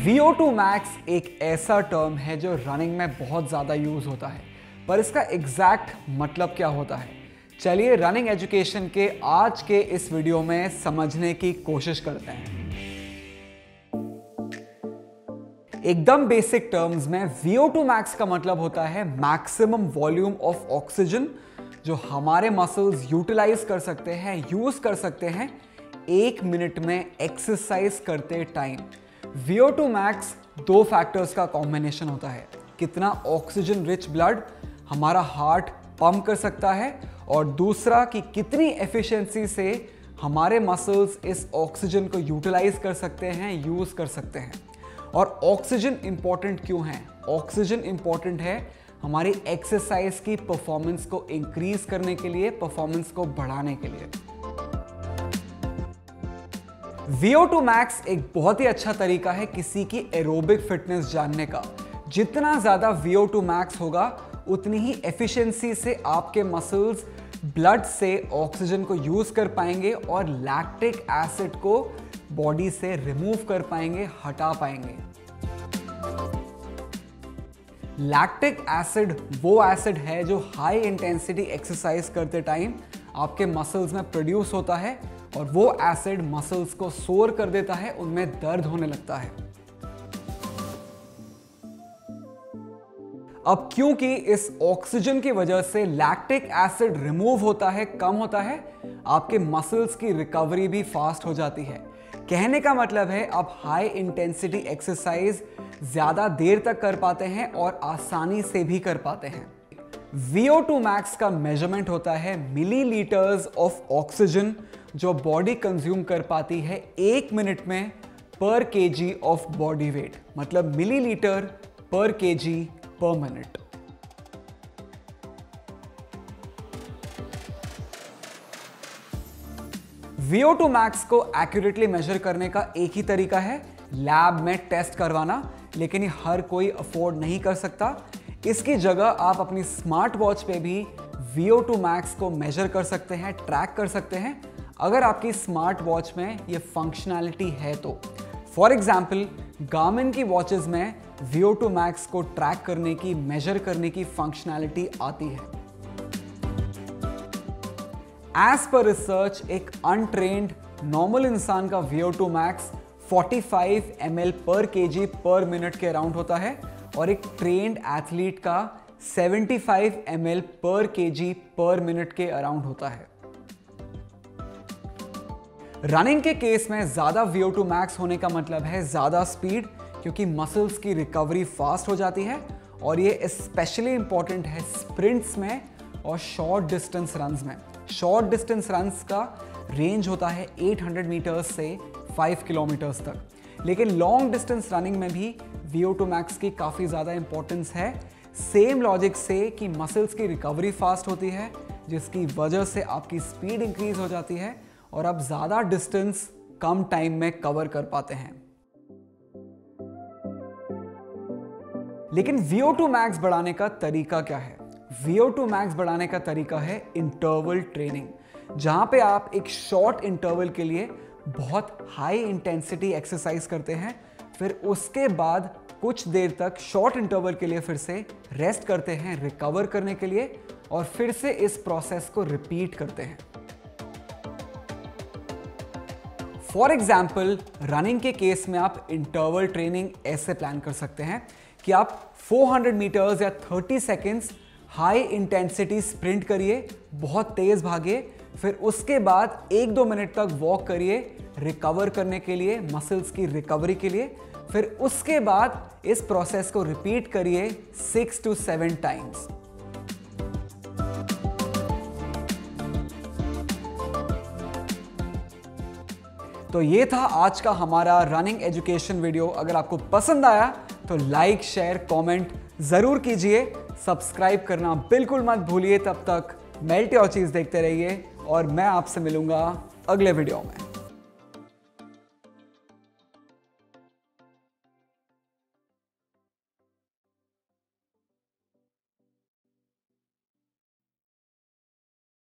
VO2 max एक ऐसा term है जो रनिंग में बहुत ज़्यादा यूज़ होता है, पर इसका एग्जैक्ट मतलब क्या होता है? चलिए रनिंग एजुकेशन के आज के इस वीडियो में समझने की कोशिश करते हैं। एकदम बेसिक टर्म्स में VO2 max का मतलब होता है मैक्सिमम वॉल्यूम ऑफ ऑक्सीजन जो हमारे मसल्स यूटिलाइज कर सकते हैं, यूज कर सकते हैं 1 मिनट में एक्सरसाइज करते टाइम। VO2 max दो फैक्टर्स का कॉम्बिनेशन होता है, कितना ऑक्सीजन रिच ब्लड हमारा हार्ट पंप कर सकता है और दूसरा कि कितनी एफिशिएंसी से हमारे मसल्स इस ऑक्सीजन को यूटिलाइज कर सकते हैं, यूज कर सकते हैं। और ऑक्सीजन इंपॉर्टेंट क्यों है? ऑक्सीजन इंपॉर्टेंट है हमारी एक्सरसाइज की परफॉर्मेंस को इंक्रीज करने के लिए, परफॉर्मेंस को बढ़ाने के लिए। VO2 max एक बहुत ही अच्छा तरीका है किसी की एरोबिक फिटनेस जानने का। जितना ज्यादा VO2 max होगा उतनी ही एफिशिएंसी से आपके मसल्स ब्लड से ऑक्सीजन को यूज कर पाएंगे और लैक्टिक एसिड को बॉडी से रिमूव कर पाएंगे, हटा पाएंगे। लैक्टिक एसिड वो एसिड है जो हाई इंटेंसिटी एक्सरसाइज करते टाइम आपके मसल्स में प्रोड्यूस होता है और वो एसिड मसल्स को सोर कर देता है, उनमें दर्द होने लगता है। अब क्योंकि इस ऑक्सीजन की वजह से लैक्टिक एसिड रिमूव होता है, कम होता है, आपके मसल्स की रिकवरी भी फास्ट हो जाती है। कहने का मतलब है आप हाई इंटेंसिटी एक्सरसाइज ज्यादा देर तक कर पाते हैं और आसानी से भी कर पाते हैं। VO2 max का मेजरमेंट होता है मिलीलीटर्स ऑफ ऑक्सीजन जो बॉडी कंज्यूम कर पाती है 1 मिनट में पर kg ऑफ बॉडी वेट, मतलब मिलीलीटर पर kg पर मिनट। VO2 max को एक्यूरेटली मेजर करने का एक ही तरीका है, लैब में टेस्ट करवाना, लेकिन ये हर कोई अफोर्ड नहीं कर सकता। इसकी जगह आप अपनी स्मार्ट वॉच पे भी VO2 max को मेजर कर सकते हैं, ट्रैक कर सकते हैं, अगर आपकी स्मार्ट वॉच में ये फंक्शनैलिटी है तो। फॉर एग्जाम्पल गार्मिन की वॉचेस में VO2 max को ट्रैक करने की, मेजर करने की फंक्शनैलिटी आती है। एज पर रिसर्च एक अनट्रेन्ड नॉर्मल इंसान का VO2 max 45 ml पर kg पर मिनट के अराउंड होता है और एक ट्रेन्ड एथलीट का 75 ml पर kg पर मिनट के अराउंड होता है। रनिंग के केस में ज्यादा VO2 max होने का मतलब है ज्यादा स्पीड, क्योंकि मसल्स की रिकवरी फास्ट हो जाती है और ये स्पेशली इंपॉर्टेंट है स्प्रिंट्स में और शॉर्ट डिस्टेंस रन्स में। शॉर्ट डिस्टेंस रन्स का रेंज होता है 800 मीटर्स से 5 किलोमीटर्स तक, लेकिन लॉन्ग डिस्टेंस रनिंग में भी VO2 max की काफ़ी ज़्यादा इंपॉर्टेंस है। सेम लॉजिक से कि मसल्स की रिकवरी फास्ट होती है जिसकी वजह से आपकी स्पीड इंक्रीज हो जाती है और आप ज़्यादा डिस्टेंस कम टाइम में कवर कर पाते हैं। लेकिन VO2 max बढ़ाने का तरीका क्या है? VO2 max बढ़ाने का तरीका है इंटरवल ट्रेनिंग, जहां पे आप एक शॉर्ट इंटरवल के लिए बहुत हाई इंटेंसिटी एक्सरसाइज करते हैं, फिर उसके बाद कुछ देर तक शॉर्ट इंटरवल के लिए फिर से रेस्ट करते हैं रिकवर करने के लिए और फिर से इस प्रोसेस को रिपीट करते हैं। फॉर एग्जाम्पल रनिंग के केस में आप इंटरवल ट्रेनिंग ऐसे प्लान कर सकते हैं कि आप 400 मीटर्स या 30 सेकेंड्स हाई इंटेंसिटी स्प्रिंट करिए, बहुत तेज भागिए, फिर उसके बाद 1-2 मिनट तक वॉक करिए रिकवर करने के लिए, मसल्स की रिकवरी के लिए, फिर उसके बाद इस प्रोसेस को रिपीट करिए 6 to 7 टाइम्स। तो ये था आज का हमारा रनिंग एजुकेशन वीडियो। अगर आपको पसंद आया तो लाइक, शेयर, कमेंट जरूर कीजिए, सब्सक्राइब करना बिल्कुल मत भूलिए। तब तक मेल्ट योर चीज देखते रहिए और मैं आपसे मिलूंगा अगले वीडियो में।